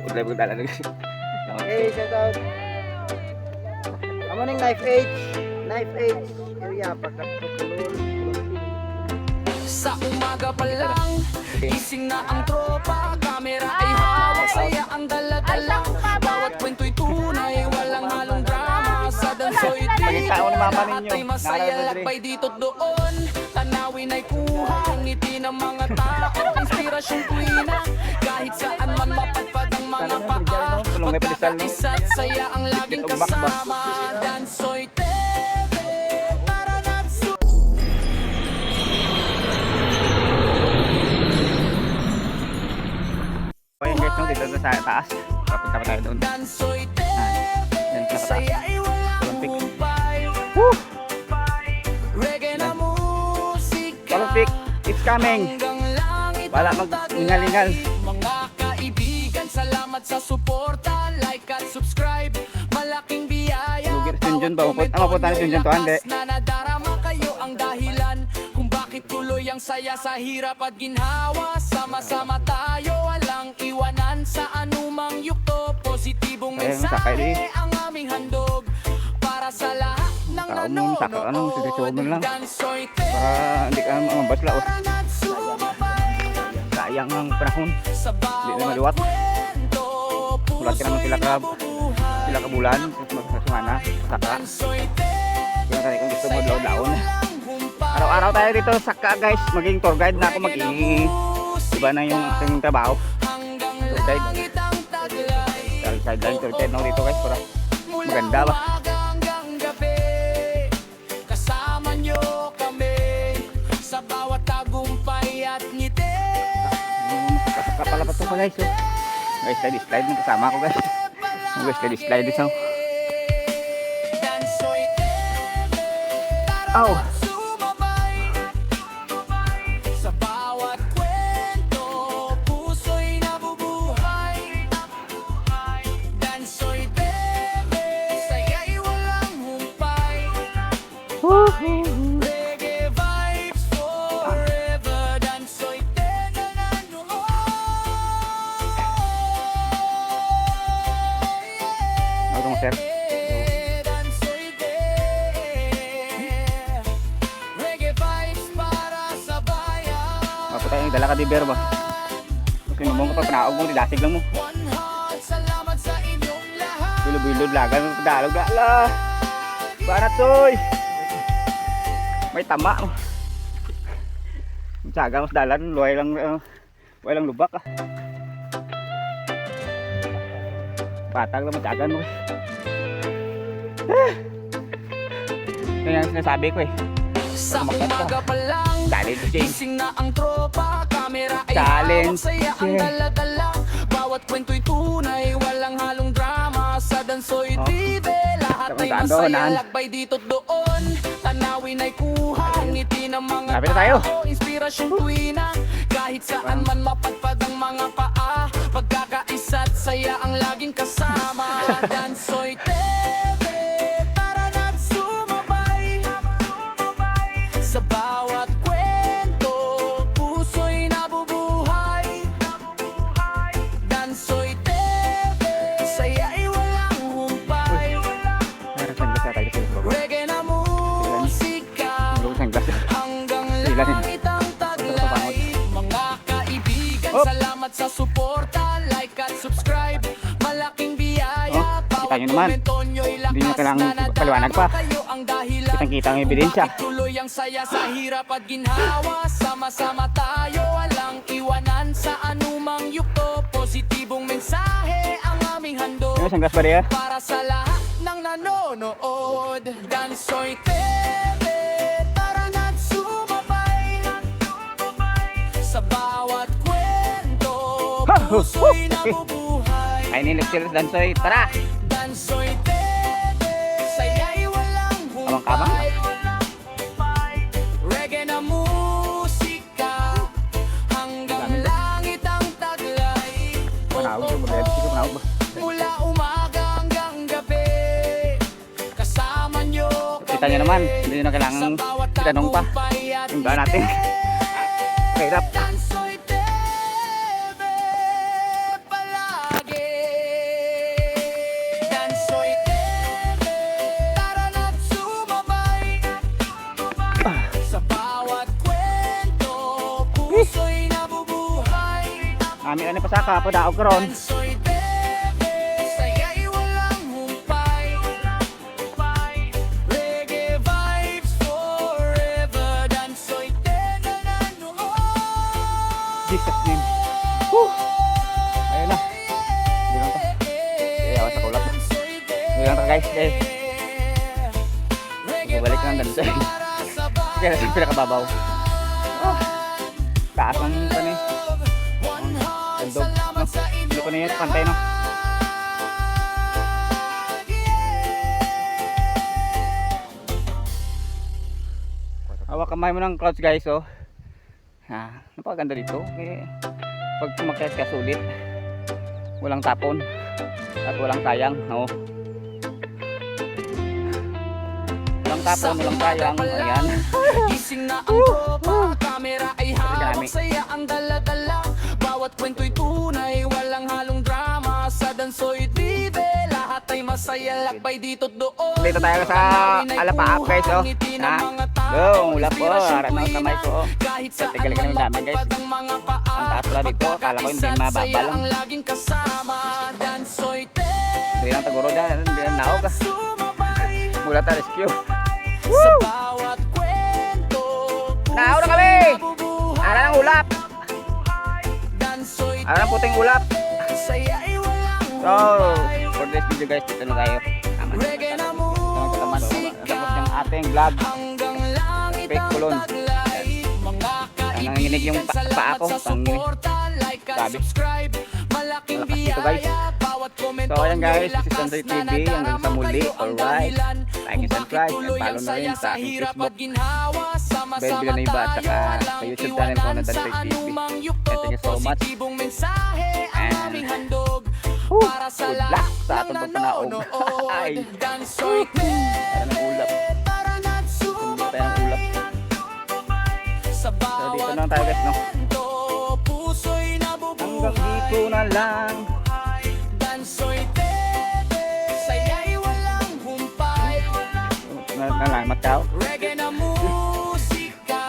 Udlay pag dala nag. Hey, shout out. Amo ning knife edge area pagkatulol. Sa umaga pa lang, gising na ang tropa. Kamera ay hawak, saya ang dala-dala. Bawat kwento'y tunay, walang halong drama. Sa danso'y di, Pagkitao ni mama lahat ninyo. ay masaya. Lakbay dito't doon, tanawin ay kuha. Ang ngiti ng mga tao, inspirasyong tuwina. Kahit saan man mapadpad ang mga paa. Pagkakaisa't saya ang laging kasama. Dansoy TV, para natsu. Okay guys, no, dito na sa taas. Papunta pa tayo doon. Dansoy Yan sa taas. saya ay walang Olympic. humpay. Reggae na musika, Olympic, it's coming. hanggang langit Wala ang mag-ingal-ingal. taglay. Mga kaibigan, salamat sa suporta. Like at subscribe, malaking biyaya. Lugir si Junjun ba? Bawat Ang mapunta ni Junjun to, lakas hindi. na nadarama kayo ang dahilan kung bakit tuloy ang saya sa hirap at ginhawa. Sama-sama tayo, walang iwanan sa anumang yukto. Positibong Ayun, sakay di. mensahe ang aming handog para sa lahat ng Tao mo, sakay, ano, sigaw mo lang. Dansoy Para hindi ka mabatla o. para nagsumabay Sayang ang panahon. sa Hindi na bawat maliwat. kwento. Ulat ka naman sila Puso'y ka bulan. Magsasungan na. Saka. Dansoy Yung tali kung gusto mo saya laon-laon. walang humpay. Araw-araw tayo dito saka guys. Maging tour guide na ako. Iba na yung ating trabaho. Hanggang Tour guide. langit ang taglay. Sideline tour guide na ako dito guys. Para Mula maganda ba? umaga hanggang gabi, kasama nyo kami sa bawat tagumpay at ngiti. Saka pala pa ito pa guys. Oh. Guys, slide na kasama ko guys. Guys, slide dito. Dansoy TV, Ow! para sumabay sa bawat kwento. Puso'y nabubuhay. Dansoy TV, saya'y walang humpay. Reggae vibes forever. Dansoy TV na Ano itong sir? Dansoy TV, reggae vibes para sa bayan. Ako tayo dala ka di beer ba? Kasi mo ka pa panaog mo, dilasig lang mo. One heart, salamat sa inyong lahat. Bilog-bilog lagan, dalog dala. Banat toy. May tama. Tsaga mas dalan, luway lang lubak ah. Patag lang matyagan mo. Yan ang sinasabi ko eh. Sa umaga pa lang, Challenge James. gising na ang tropa. Kamera ay Challenge, hawak, saya ang yeah. dala-dala. Bawat kwento'y tunay, walang halong drama. Sa Dansoy TV, lahat ay Tama, masaya. tandaan. Lakbay dito't doon, tanawin ay kuha. Ang ngiti ng mga Lapit na tayo. tao, inspirasyong tuwina. Kahit saan man mapadpad ang mga paa. Pagkakaisa't saya ang laging kasama. Dansoy TV, para nagsumabay sa bawat kwento. Puso'y nabubuhay. Dansoy TV, saya'y walang humpay. Meron sanglas na tayo sa baba. Reggae na musika, Meron sanglas. hanggang Ilan yun? langit ang taglay. Mga kaibigan, Op. salamat sa suporta. Like at subscribe, malaking biyaya. Oh, kita nyo naman. Hindi nyo kailangang paliwanag pa. Kitang-kita ang ebidensya. Bakit tuloy ang saya sa hirap at ginhawa. Sama-sama tayo, walang iwanan sa anumang yukto. Positibong mensahe ang aming handog Meron sanglas ba diya? para sa lahat ng nanonood. Dansoy TV, para nagsumabay sa bawat kwento. Puso'y nabubuhay. Ay nilit-silit dansoy. Tara! Dansoy TV, saya'y walang Kamang-kamang. humpay. Reggae na musika, hanggang langit ang taglay. Panawag ko, magdala ko panawag ba? Mula umaga hanggang gabi, kasama nyo kami. Kita nyo naman, hindi nyo na kailangan Sa bawat itanong pa. tagumpay at Yung daan natin. Hirap. Dansoy TV, palagi. pasaka pa daog karon. Dansoy Bebe, saya'y walang humpay. Reggae vibes forever. Dansoy Bebe na noon. Jesus name. Woo! Ayun na. Hindi lang to. Iyawan sa kulap. Hindi lang to guys. Balik lang dito. Kaya natin pinakababaw. Oh, taas ang ano eh. Gandog. No? Hindi ko na yun. Pantay no. Hawak kamay mo ng clouds guys oh. Napakaganda dito. Okay. Pag sumakyat ka sulit. Walang tapon. At walang sayang. Oh. Walang tapon, walang sayang. Ayan. Gising na ang tropa, kamera ay hawak, saya ang dala-dala. Bawat kwento'y tunay, walang halong drama. Sa Dansoy Vive, lahat ay masaya. Lakbay dito't doon. Dito tayo sa Alapaap guys oh. Go, ulap po. Harap na ang kamay ko oh. Tatigal ka namin namin guys. Ang taas pala dito. Akala ko hindi mababa lang. Hindi lang taguro dyan. Hindi lang naog ah. Mula ta rescue. Sa bawat kwento, Naog na kami. Ara ng ulap. Dansoy Ara ng puting ulap. saya'y walang So, for this video guys, dito na tayo. Tama na. reggae na Tapos musika yung ating vlog. hanggang langit Fake ang kulon. taglay. Mga Nanginginig yung kaibigan, paa salamat ko. sa suporta. Like at Grabe. subscribe. Malaking Malakas dito, guys. biyaya. Bawat komento So, ayan guys, nyo'y this is Dansoy lakas na TV. Hanggang sa nadarama muli. kayo ang Alright. dahilan Like and kung subscribe. bakit And tuloy follow ang na rin saya sa sa aking hirap Facebook. at ginhawa. Ben Sama-sama Villanueva at tayo, saka walang sa YouTube channel ko na iwanan sa Dansoy TV. anumang And yugto. thank you so much. Positibong mensahe ang And aming handog Woo! para sa Good luck lahat sa ng atong pagpanaog. Ay. nanonood. Dansoy Para ng ulap. para na't Hindi tayo ng ulap. sa So, dito bawat na tayo guys no. kwento, puso'y Hanggang nabubuhay. dito na lang. Dansoy Bebe, saya'y walang humpay. Nalamat ka. Reggae na musika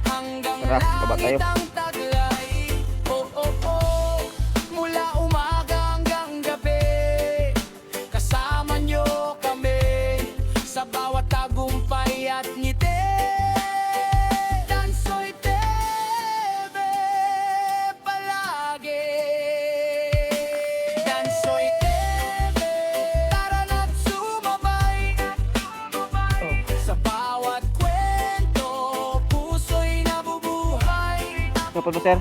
hanggang Tara, baba tayo. langit ang taglay. Oh, oh, oh. Mula umaga hanggang gabi, kasama nyo kami sa bawat tagumpay at ngiti. Dansoy Bebe palagi. Dansoy Bebe, tara na't sumabay. Sa bawat kwento, puso'y nabubuhay. Kapag sir.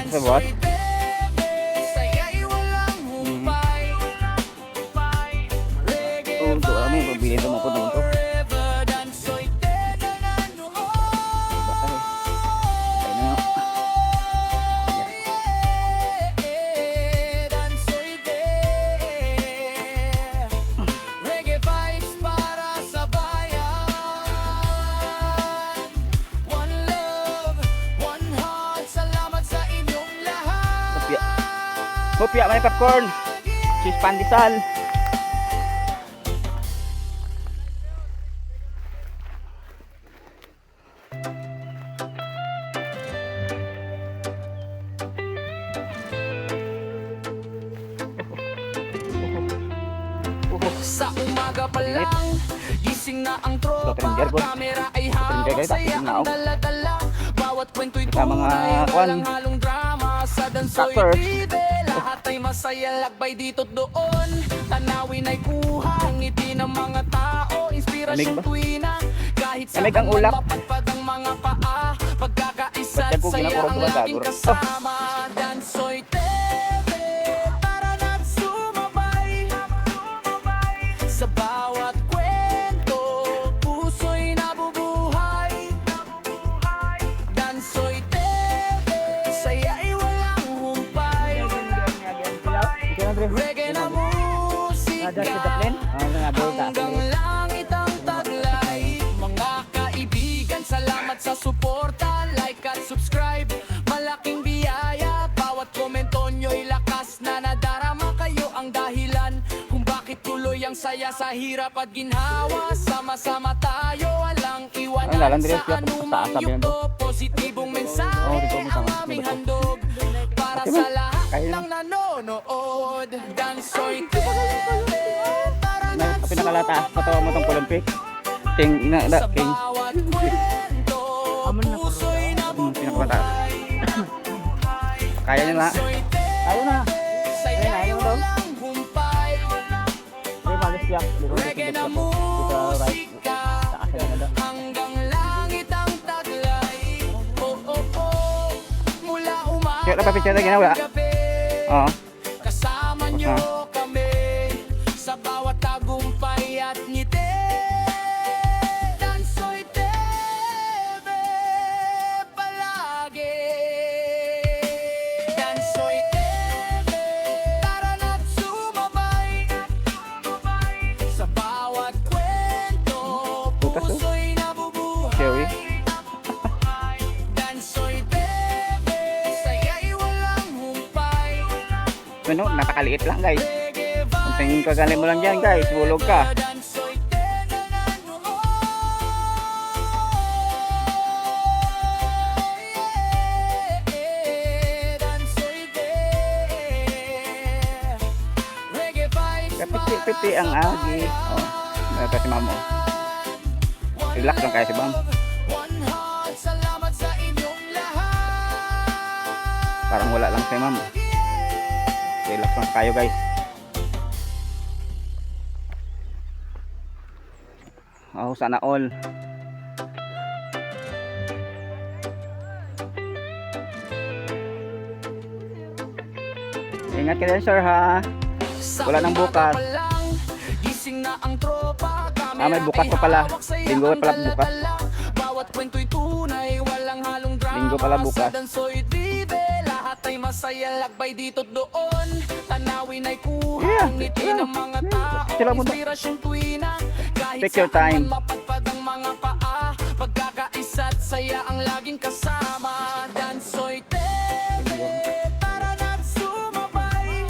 Sa buhat. Dansoy Bebe, saya'y walang humpay. Reggae Oo, ito kami. vibes Pabili ito mo po naman to. forever. Dansoy Bebe na noon. Ayun na. Dansoy Bebe, reggae vibes para sa bayan. One love, one heart. Salamat sa inyong lahat. Hopya. Hopya, may popcorn. Cheese pandesal. Sa umaga pa lang, gising na ang tropa. Stranger boy. Kamera ay Stranger hawak, guys, saya tapos na ang ako. dala-dala. Bawat kwento'y Sa mga tunay, kwan. walang halong drama. Sa Dansoy Sucker. Vive, lahat ay masaya. Lakbay dito't doon, tanawin ay kuha. Ngiti ng mga tao, inspirasyong Lamig ba? tuwina. Kahit saan Lamig ang ulap. mapadpad ang mga paa. Pagkakaisa Ba't at yan po saya ginapurok ang ba, laging Gagor? kasama. Dansoy TV, para na't sumabay. Sa bawat kwento, puso'y nabubuhay. Dansoy TV, saya'y walang humpay. Reggae na musika hanggang langit ang taglay. Mga kaibigan, salamat sa suporta. Like at subscribe, malaking biyaya. Bawat komento nyo'y lakas na nadarama. Kayo ang dahilan kung bakit tuloy ang saya sa hirap at ginhawa. Sama-sama tayo, walang Ay, iwanan lalandri sa siya, anumang sabi yan yugto. Positibong mensahe dito, ang aming handog para Para Diba? sa lahat Kaya ng nanonood, Dansoy TV para na pinakalata patawa mo tong Olympic. King na sa king. bawat kwento, puso'y Pinakamata. nabubuhay. Kaya niya na. Dansoy TV, Ayun na. saya'y Ayun na, walang humpay. May malis yak. Reggae na musika, hanggang langit ang taglay. Oh, oh, oh, mula Kaya umaga napapicture na ginawa. hanggang gabi. Oo. Kasama nyo kami sa bawat tagumpay at ngiti. Dansoy TV palagi. Dansoy TV, tara na't sumabay. Sa bawat kwento, Bukas, oh. puso'y nabubuhay. Cherry. Dansoy TV, saya'y walang humpay. Ano, napakaliit lang guys. Kung tingin ka galing mo lang dyan guys, bulog ka. Dansoy TV nanonood. Dansoy TV. Reggae vibes, Kapiti-piti ang agi. Oh, ito si mamo. Relax lang kaya si Bam. One heart, salamat sa inyong lahat. Parang wala lang si mamo. Relax lang kayo guys. Oh, sana all. Ingat ka din sir ha. Wala nang bukas. Gising na ang tropa. May bukas pa pala. Linggo pala bukas. Bawat kwento'y tunay, walang halong drama. Linggo pala bukas. Sa Dansoy TV, lahat ay masaya, lagbay dito't doon. Tanawin ay kuha, Yeah, ngiti yeah, ng mga tao, Sila mo na. inspirasyong tuwina. Kahit Take your saan time. man mapadpad ang mga paa, pagkakaisa't saya ang laging kasama. Dansoy TV, para na't sumabay.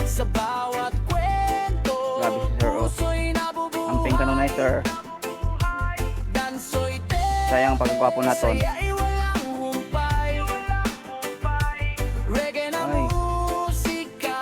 Sa bawat kwento, Grabe si Sir, oh. puso'y nabubuhay. Ang pink kanunay sir. Dansoy TV, Sayang ang pagkagwapo naton. saya'y walang humpay. Reggae na Ay. musika,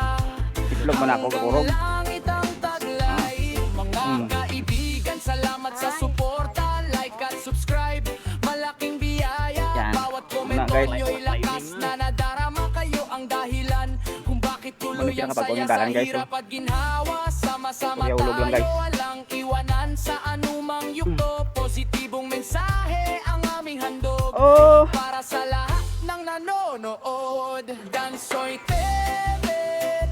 Itlog mo na ako kurog. langit ang taglay. Mga kaibigan, salamat sa suporta. Like at subscribe, malaking biyaya. Yan. Bawat Una, komento guys. nyo'y lakas na nadarama. Kayo ang dahilan kung bakit tuloy Ano ang kapag saya sa uminggalan, guys, hirap at ginhawa. Sama-sama Kaya ulog lang, tayo, guys. walang iwanan sa anumang yugto. Positibong mensahe ang aming handog. Oh! Para sa lahat ng nanonood, Dansoy TV,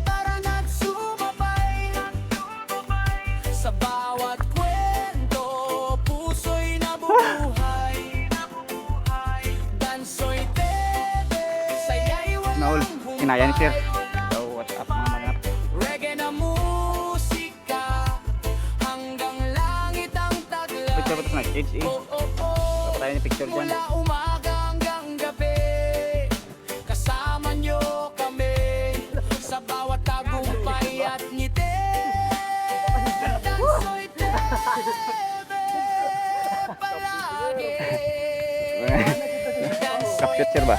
para na't sumabay. Sa bawat kwento, puso'y nabubuhay. Dansoy TV, saya'y Naul, walang kinaya ni sir. humpay. So, what's up mga manap? Reggae na musika, hanggang langit ang taglay. Picture ko ito sa nag-age eh. Oh, oh, oh. Dapat tayo ni picture dyan. Mula umaga hanggang gabi, kasama nyo kami sa bawat tagumpay at ngiti. Dansoy TV palagi. Capture sir ba?